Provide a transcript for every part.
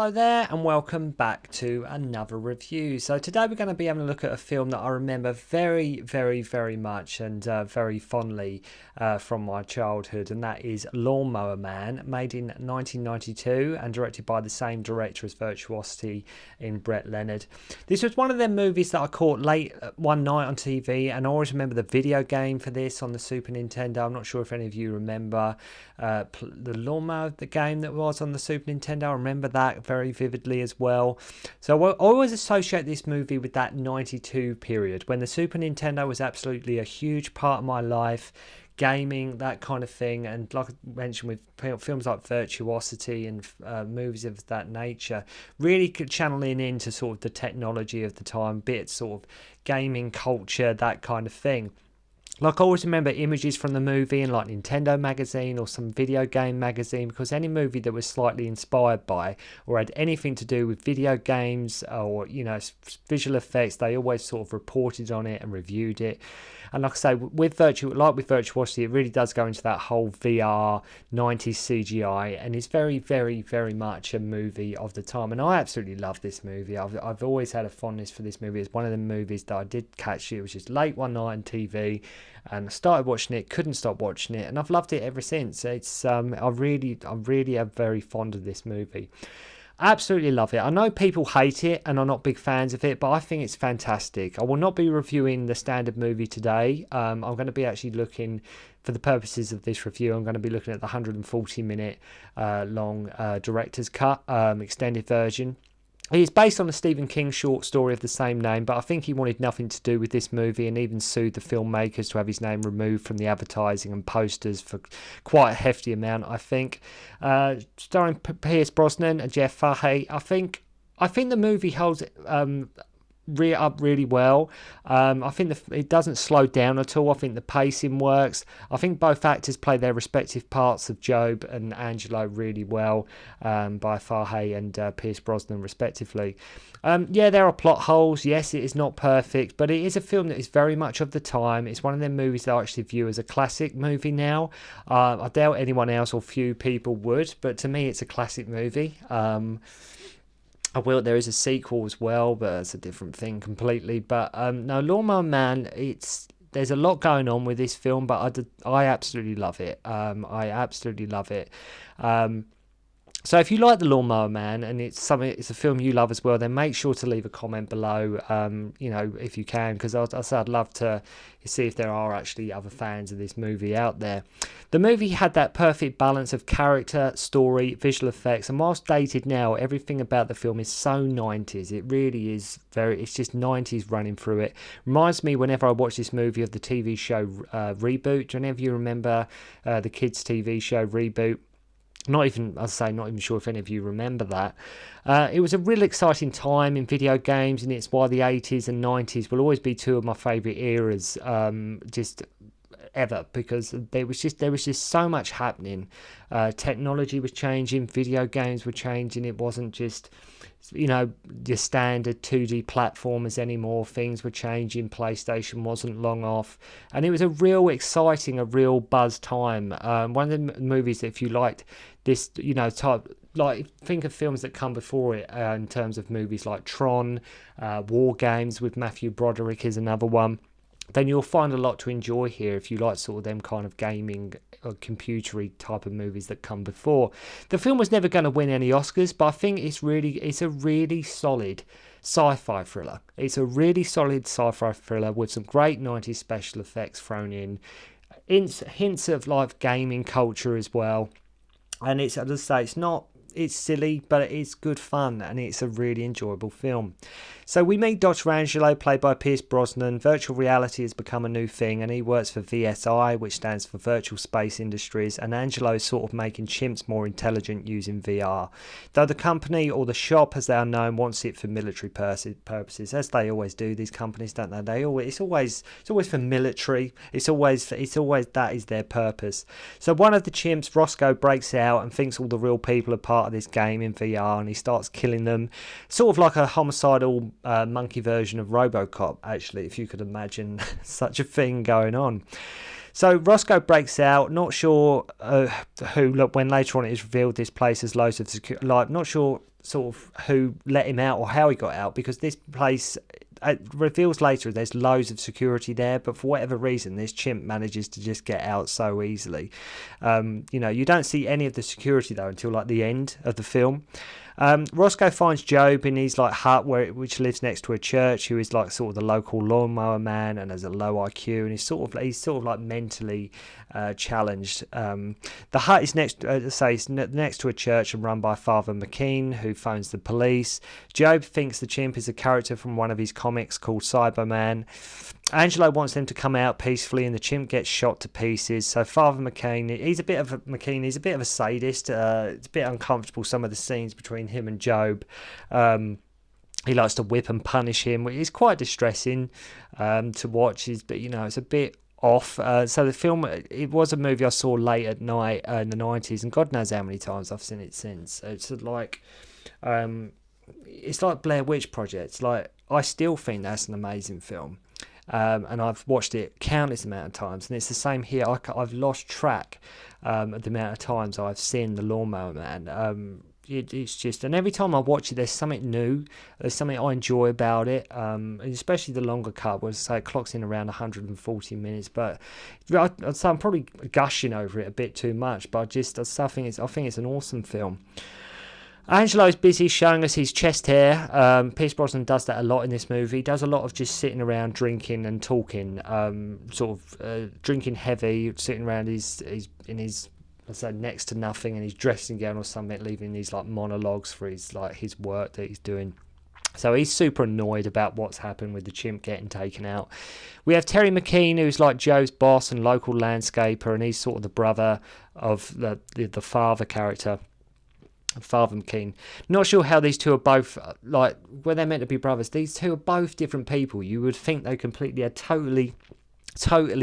Hello there and welcome back to another review. So today we're going to be having a look at a film that I remember very, very, very much and very fondly from my childhood, and that is Lawnmower Man, made in 1992 and directed by the same director as Virtuosity in Leonard. This was one of them movies that I caught late one night on TV, and I always remember the video game for this on the Super Nintendo. I'm not sure if any of you remember the Lawnmower, the game that was on the Super Nintendo. I remember that very vividly as well. So I always associate this movie with that 92 period when the Super Nintendo was absolutely a huge part of my life, gaming, that kind of thing. And like I mentioned, with films like Virtuosity and movies of that nature, really channeling into sort of the technology of the time, bit sort of gaming culture, that kind of thing. Like, I always remember images from the movie in like Nintendo magazine or some video game magazine, because any movie that was slightly inspired by or had anything to do with video games or, you know, visual effects, they always sort of reported on it and reviewed it. And like I say, with Virtuosity, it really does go into that whole VR 90s CGI, and it's very, very, very much a movie of the time. And I absolutely love this movie. I've always had a fondness for this movie. It's one of the movies that I did catch. It was just late one night on TV, and I started watching it, couldn't stop watching it, and I've loved it ever since. It's I really am very fond of this movie. Absolutely love it. I know people hate it and are not big fans of it, but I think it's fantastic. I will not be reviewing the standard movie today. I'm going to be actually looking, for the purposes of this review, I'm going to be looking at the 140-minute long director's cut, extended version. It's based on a Stephen King short story of the same name, but I think he wanted nothing to do with this movie and even sued the filmmakers to have his name removed from the advertising and posters for quite a hefty amount, I think. Starring Pierce Brosnan and Geoffrey, I think the movie holds up really well. I think it doesn't slow down at all. I think the pacing works. I think both actors play their respective parts of Job and Angelo really well, by Fahey and Pierce Brosnan respectively. There are plot holes. Yes, it is not perfect, but it is a film that is very much of the time. It's one of them movies that I actually view as a classic movie now. I doubt anyone else or few people would, but to me it's a classic movie. There is a sequel as well, but it's a different thing completely. But no, Lawnmower Man, there's a lot going on with this film, but I absolutely love it. I absolutely love it. So if you like The Lawnmower Man and it's a film you love as well, then make sure to leave a comment below, if you can, because I'd love to see if there are actually other fans of this movie out there. The movie had that perfect balance of character, story, visual effects, and whilst dated now, everything about the film is so 90s. It really is it's just 90s running through it. Reminds me, whenever I watch this movie, of the TV show Reboot. Do any of you remember the kids' TV show Reboot? Not even sure if any of you remember that. It was a real exciting time in video games, and it's why the 80s and 90s will always be two of my favourite eras, just ever, because there was just so much happening. Technology was changing, video games were changing. It wasn't just your standard 2D platformers anymore. Things were changing. PlayStation wasn't long off, and it was a real exciting, a real buzz time. One of the movies that, if you liked this type, like, think of films that come before it, in terms of movies like Tron, War Games with Matthew Broderick is another one, then you'll find a lot to enjoy here if you like sort of them kind of gaming or computery type of movies that come before. The film was never going to win any Oscars, but I think it's a really solid sci-fi thriller. It's a really solid sci-fi thriller with some great 90s special effects thrown in, hints of like gaming culture as well. And it's, as I say, it's silly, but it's good fun, and it's a really enjoyable film. So we meet Dr. Angelo, played by Pierce Brosnan. Virtual reality has become a new thing, and he works for VSI, which stands for Virtual Space Industries, and Angelo is sort of making chimps more intelligent using VR. Though the company, or the shop as they are known, wants it for military purposes, as they always do, these companies, don't they? It's always for military. It's always that is their purpose. So one of the chimps, Roscoe, breaks out and thinks all the real people are part of this game in VR, and he starts killing them, sort of like a homicidal monkey version of RoboCop, actually, if you could imagine such a thing going on. So Roscoe breaks out, not sure who. Look, when later on it is revealed this place has loads of not sure sort of who let him out or how he got out, because this place, it reveals later there's loads of security there, but for whatever reason this chimp manages to just get out so easily. You don't see any of the security though until like the end of the film. Roscoe finds Job in his like hut which lives next to a church, who is like sort of the local lawnmower man and has a low IQ, and he's sort of like mentally challenged. The hut is next to a church and run by Father McKean, who phones the police. Job thinks the chimp is a character from one of his comics called Cyberman. Angelo wants them to come out peacefully, and the chimp gets shot to pieces. So Father McKean, he's a bit of a sadist. It's a bit uncomfortable, some of the scenes between him and Job. He likes to whip and punish him, which is quite distressing to watch. It's a bit off. So the film, it was a movie I saw late at night in the 90's, and God knows how many times I've seen it since. It's like Blair Witch Project. Like, I still think that's an amazing film. And I've watched it countless amount of times, and it's the same here. I've lost track of the amount of times I've seen The Lawnmower Man. It's just, and every time I watch it, there's something new. There's something I enjoy about it, and especially the longer cut, where it clocks in around 140 minutes. But I'd say I'm probably gushing over it a bit too much. But I think it's an awesome film. Angelo's busy showing us his chest hair. Pierce Brosnan does that a lot in this movie. He does a lot of just sitting around drinking and talking, drinking heavy, sitting around in his next to nothing in his dressing gown or something, leaving these like monologues for his work that he's doing. So he's super annoyed about what's happened with the chimp getting taken out. We have Terry McKean, who's like Joe's boss and local landscaper, and he's sort of the brother of the father character, Father McKean. Not sure how these two are both, like, when they're meant to be brothers, these two are both different people. You would think they completely are totally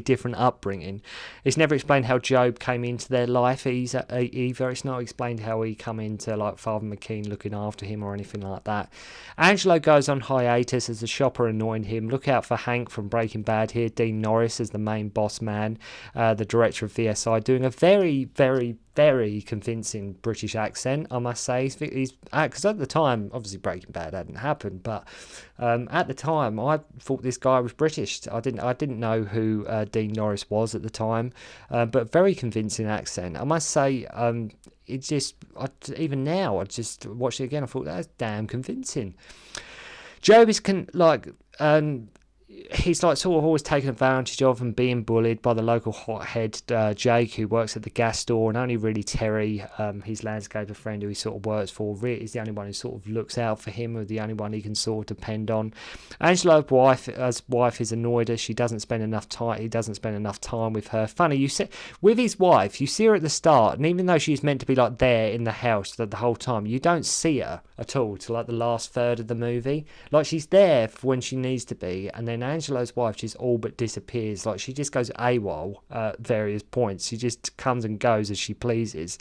different upbringing. It's never explained how Job came into their life either. It's not explained how he come into like Father McKean looking after him or anything like that. Angelo goes on hiatus as the shopper annoying him. Look out for Hank from Breaking Bad here. Dean Norris as the main boss man, the director of VSI, doing a very, very, very convincing British accent, I must say. Because at the time, obviously Breaking Bad hadn't happened, but at the time I thought this guy was British. I didn't know who Dean Norris was at the time, but very convincing accent, I must say. Even now, I just watched it again, I thought that's damn convincing. Job is he's like sort of always taken advantage of and being bullied by the local hothead Jake, who works at the gas store, and only really Terry, his landscaper friend who he sort of works for, really is the only one who sort of looks out for him, or the only one he can sort of depend on. Angelo's wife is annoyed as he doesn't spend enough time with her. Funny, you see with his wife, you see her at the start, and even though she's meant to be like there in the house the whole time, you don't see her at all till like the last third of the movie. Like, she's there for when she needs to be, and then Angelo's wife just all but disappears. Like, she just goes AWOL at various points. She just comes and goes as she pleases.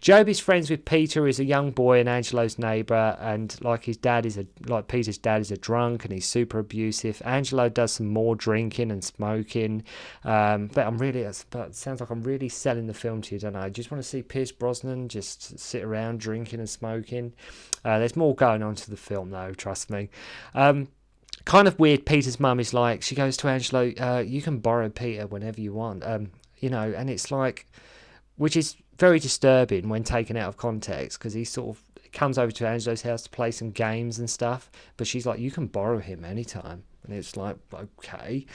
Job is friends with Peter, who's a young boy and Angelo's neighbour, and like Peter's dad is a drunk and he's super abusive. Angelo does some more drinking and smoking, but it sounds like I'm really selling the film to you, don't I? I just want to see Pierce Brosnan just sit around drinking and smoking. There's more going on to the film though, trust me. Kind of weird. Peter's mum is like, she goes to Angelo, you can borrow Peter whenever you want, and it's like, which is very disturbing when taken out of context, because he sort of comes over to Angelo's house to play some games and stuff, but she's like, you can borrow him anytime, and it's like, okay.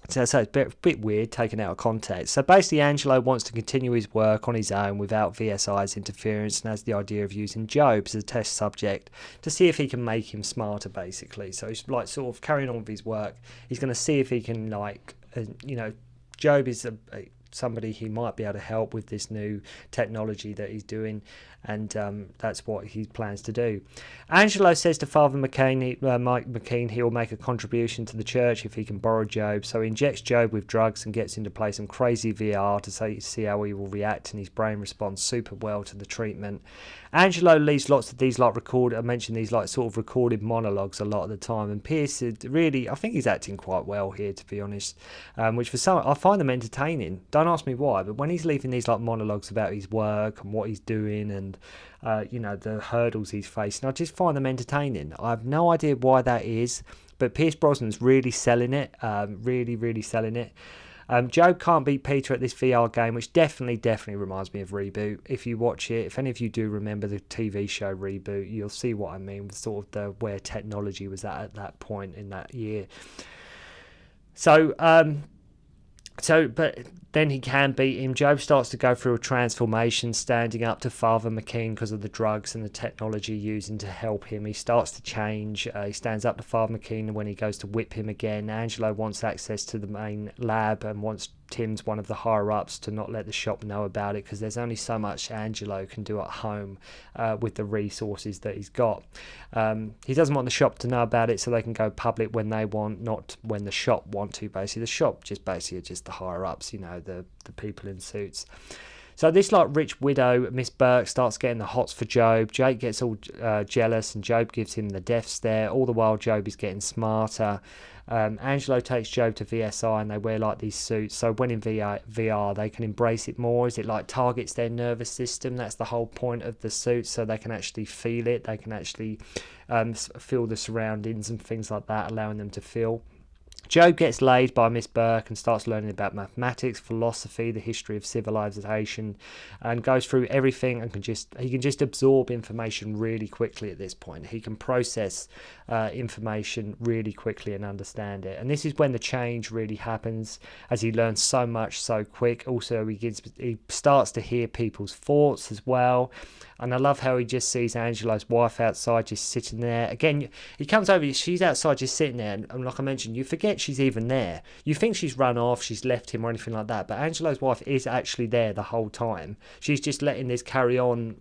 So it's a bit weird, taken out of context. So basically, Angelo wants to continue his work on his own without VSI's interference, and has the idea of using Job as a test subject to see if he can make him smarter, basically. So he's like sort of carrying on with his work. He's going to see if he can, Job is somebody he might be able to help with this new technology that he's doing, and that's what he plans to do. Angelo says to Father McKean he will make a contribution to the church if he can borrow Job, so he injects Job with drugs and gets him to play some crazy VR to see how he will react, and his brain responds super well to the treatment. Angelo leaves lots of these recorded monologues a lot of the time, and Pierce really, I think he's acting quite well here, to be honest, which for some I find them entertaining. Don't Don't ask me why, but when he's leaving these like monologues about his work and what he's doing and the hurdles he's facing, I just find them entertaining. I have no idea why that is, but Pierce Brosnan's really selling it, really selling it. Job can't beat Peter at this VR game, which definitely reminds me of Reboot. If you watch it, if any of you do remember the TV show Reboot, you'll see what I mean with sort of where technology was at that point in that year. But then he can beat him. Job starts to go through a transformation, standing up to Father McKean because of the drugs and the technology using to help him. He starts to change. He stands up to Father McKean when he goes to whip him again. Angelo wants access to the main lab and wants Tim's one of the higher-ups to not let the shop know about it, because there's only so much Angelo can do at home with the resources that he's got. He doesn't want the shop to know about it so they can go public when they want, not when the shop want to, basically. The shop basically are just the higher-ups, the people in suits. So this rich widow, Miss Burke, starts getting the hots for Job. Jake gets all jealous and Job gives him the death stare. All the while Job is getting smarter. Angelo takes Job to VSI and they wear these suits, so when in VR they can embrace it more. Is it targets their nervous system? That's the whole point of the suit, so they can actually feel it, they can actually feel the surroundings and things like that, allowing them to feel. Job gets laid by Miss Burke and starts learning about mathematics, philosophy, the history of civilization, and goes through everything and he can just absorb information really quickly at this point. He can process information really quickly and understand it. And this is when the change really happens, as he learns so much so quick. Also, he starts to hear people's thoughts as well. And I love how he just sees Angelo's wife outside just sitting there. Again, he comes over, she's outside just sitting there. And like I mentioned, you forget she's even there. You think she's run off, she's left him or anything like that. But Angelo's wife is actually there the whole time. She's just letting this carry on,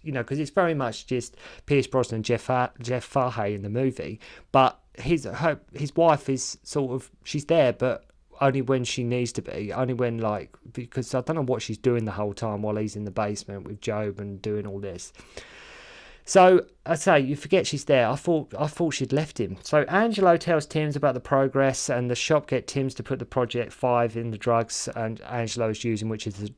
because it's very much just Pierce Brosnan and Jeff Fahey in the movie. But his wife is she's there, but only when she needs to be, only when because I don't know what she's doing the whole time while he's in the basement with Job and doing all this. So I say you forget she's there. I thought she'd left him. So Angelo tells Timms about the progress, and the shop get Timms to put the Project 5 in the drugs and Angelo is using, which is the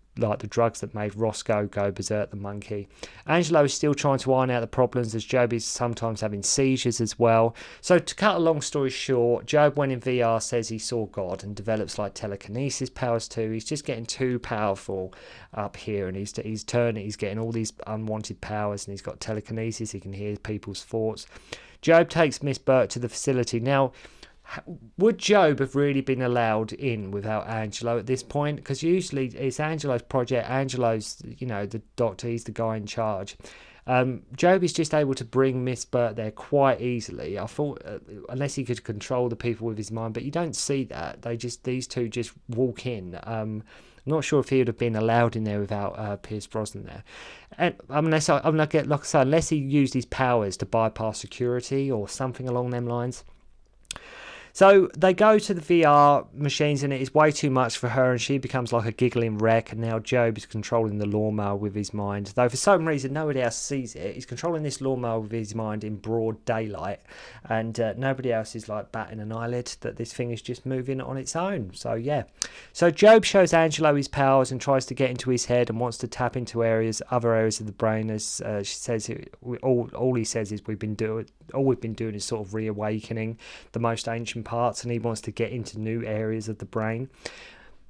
drugs that made Roscoe go berserk, the monkey. Angelo is still trying to iron out the problems, as Job is sometimes having seizures as well. So to cut a long story short, Job, when in VR, says he saw God and develops telekinesis powers too. He's just getting too powerful up here, and he's getting all these unwanted powers, and he's got telekinesis. He can hear people's thoughts. Job takes Miss Burke to the facility. Now, would Job have really been allowed in without Angelo at this point? Because usually it's Angelo's project. Angelo's, the doctor, he's the guy in charge. Job is just able to bring Miss Burke there quite easily. I thought, unless he could control the people with his mind, but you don't see that. These two just walk in. I'm not sure if he would have been allowed in there without Pierce Brosnan there. And unless he used his powers to bypass security or something along them lines. So they go to the VR machines and it is way too much for her, and she becomes like a giggling wreck, and now Job is controlling the lawnmower with his mind. Though for some reason nobody else sees it. He's controlling this lawnmower with his mind in broad daylight, and nobody else is batting an eyelid that this thing is just moving on its own. So yeah. So Job shows Angelo his powers and tries to get into his head and wants to tap into other areas of the brain. As she says, all he says is all we've been doing is sort of reawakening the most ancient parts, and he wants to get into new areas of the brain.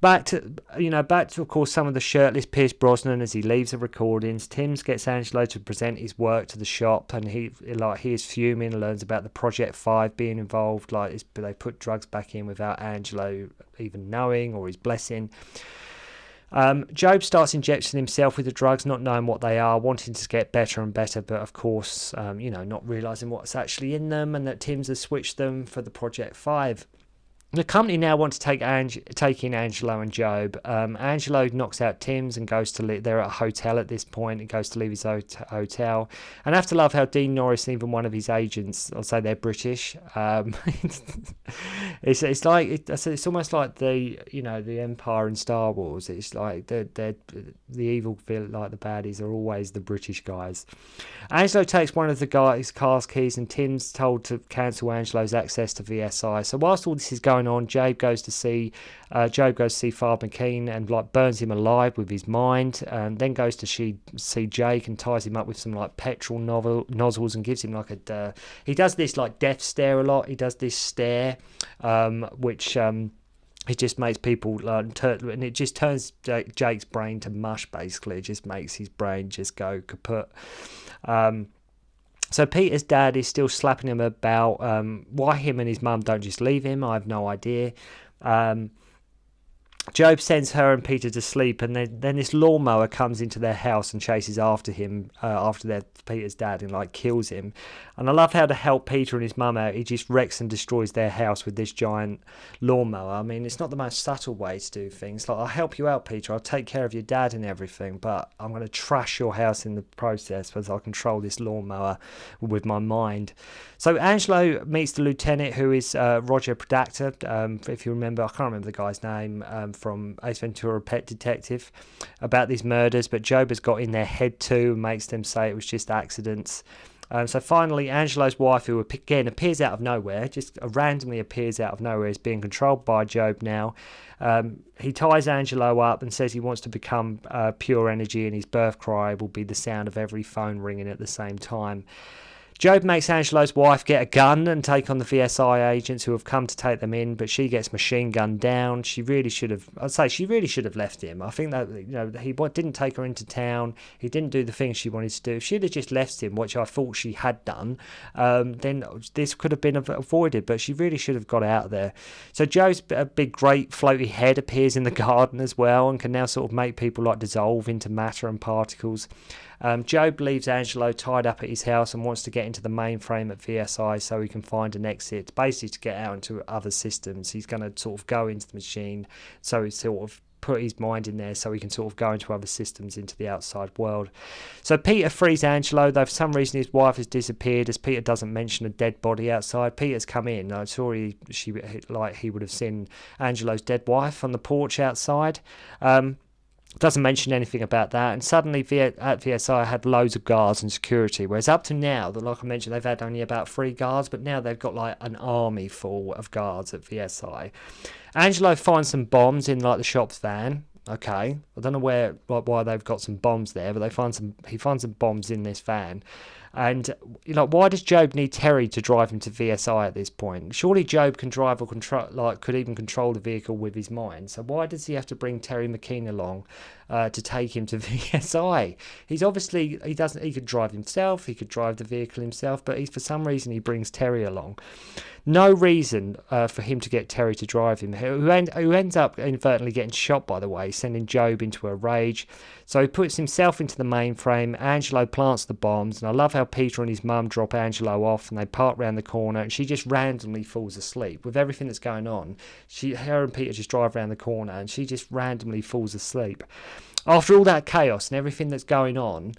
Back to of course some of the shirtless Pierce Brosnan as he leaves the recordings. Timms gets Angelo to present his work to the shop, and he is fuming and learns about the Project 5 being involved. They put drugs back in without Angelo even knowing or his blessing. Job starts injecting himself with the drugs, not knowing what they are, wanting to get better and better, but of course, not realising what's actually in them, and that Timms has switched them for the Project 5. The company now wants to take in Angelo and Job. Angelo knocks out Timms and goes to live. They're at a hotel at this point. He goes to leave his hotel. And I have to love how Dean Norris and even one of his agents, I'll say they're British. It's almost like the Empire in Star Wars. It's like the evil villain, the baddies are always the British guys. Angelo takes one of the guy's car's keys, and Tim's told to cancel Angelo's access to VSI. So whilst all this is going going on. Job goes to see Father McKean and like burns him alive with his mind, and then goes to see Jake and ties him up with some like petrol nozzles and gives him like he does this like death stare a lot. He does this stare, which it just makes people and it just turns Jake's brain to mush. Basically, it just makes his brain just go kaput. So Peter's dad is still slapping him about. Why him and his mum don't just leave him, I have no idea. Job sends her and Peter to sleep, and then this lawnmower comes into their house and chases after him, after Peter's dad, and like kills him. And I love how, to help Peter and his mum out, he just wrecks and destroys their house with this giant lawnmower. I mean, it's not the most subtle way to do things. Like, I'll help you out, Peter, I'll take care of your dad and everything, but I'm going to trash your house in the process because I control this lawnmower with my mind. So Angelo meets the lieutenant, who is Roger Predactor. If you remember, I can't remember the guy's name, from Ace Ventura: Pet Detective, about these murders, but Job has got in their head too and makes them say it was just accidents. So finally, Angelo's wife, who again appears out of nowhere, just randomly appears out of nowhere, is being controlled by Job now. He ties Angelo up and says he wants to become pure energy, and his birth cry will be the sound of every phone ringing at the same time. Job makes Angelo's wife get a gun and take on the VSI agents who have come to take them in, but she gets machine gunned down. She really should have left him. I think that, he didn't take her into town. He didn't do the things she wanted to do. If she'd have just left him, which I thought she had done, then this could have been avoided, but she really should have got out of there. So Joe's big, great floaty head appears in the garden as well and can now sort of make people like dissolve into matter and particles. Job leaves Angelo tied up at his house and wants to get into the mainframe at VSI so he can find an exit, basically to get out into other systems. He's going to sort of go into the machine, so he's sort of put his mind in there so he can sort of go into other systems, into the outside world. So Peter frees Angelo, though for some reason his wife has disappeared, as Peter doesn't mention a dead body outside. Peter's come in. I saw he would have seen Angelo's dead wife on the porch outside. Doesn't mention anything about that, and suddenly at VSI had loads of guards and security, whereas up to now, like I mentioned, they've had only about 3 guards, but now they've got like an army full of guards at VSI. Angelo finds some bombs in like the shop's van. Okay, I don't know why they've got some bombs there, but he finds some bombs in this van. And why does Job need Terry to drive him to VSI at this point? Surely Job can drive or could even control the vehicle with his mind. So why does he have to bring Terry McKean along to take him to VSI? He could drive himself, he could drive the vehicle himself, but for some reason he brings Terry along. No reason for him to get Terry to drive him, who ends up inadvertently getting shot, by the way, sending Job into a rage. So he puts himself into the mainframe. Angelo plants the bombs, and I love how Peter and his mum drop Angelo off, and they park round the corner, and she just randomly falls asleep. With everything that's going on, her and Peter just drive around the corner, and she just randomly falls asleep. After all that chaos and everything that's going on,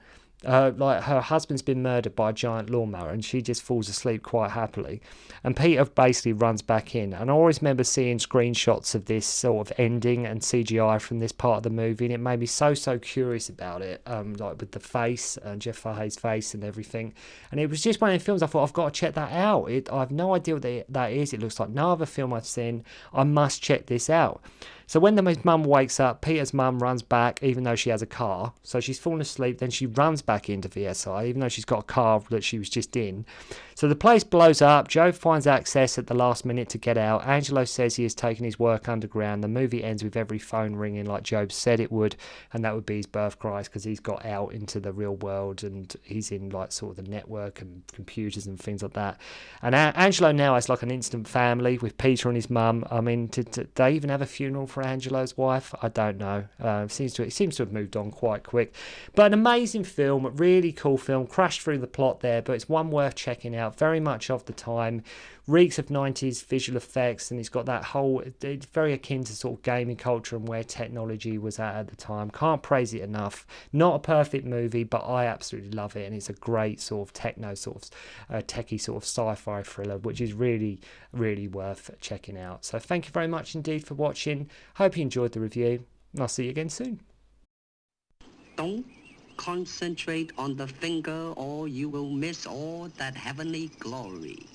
her husband's been murdered by a giant lawnmower, and she just falls asleep quite happily. And Peter basically runs back in. And I always remember seeing screenshots of this sort of ending and CGI from this part of the movie, and it made me so curious about it, like with the face, Jeff Fahey's face and everything. And it was just one of the films I thought, I've got to check that out. I have no idea what that is. It looks like no other film I've seen. I must check this out. So when his mum wakes up, Peter's mum runs back, even though she has a car. So she's fallen asleep, then she runs back into VSI, even though she's got a car that she was just in. So the place blows up. Joe finds access at the last minute to get out. Angelo says he has taken his work underground. The movie ends with every phone ringing like Job said it would, and that would be his birth cries, because he's got out into the real world and he's in like sort of the network and computers and things like that. And Angelo now has like an instant family with Peter and his mum. I mean, did they even have a funeral for Angelo's wife? I don't know. It seems to have moved on quite quick. But an amazing film, really cool film. Crashed through the plot there, but it's one worth checking out. Very much of the time. Reeks of 90s visual effects, and it's got that whole, it's very akin to sort of gaming culture and where technology was at the time. Can't praise it enough. Not a perfect movie, but I absolutely love it, and it's a great sort of techie sort of sci-fi thriller, which is really worth checking out. So thank you very much indeed for watching. Hope you enjoyed the review, and I'll see you again soon. Don't concentrate on the finger, or you will miss all that heavenly glory.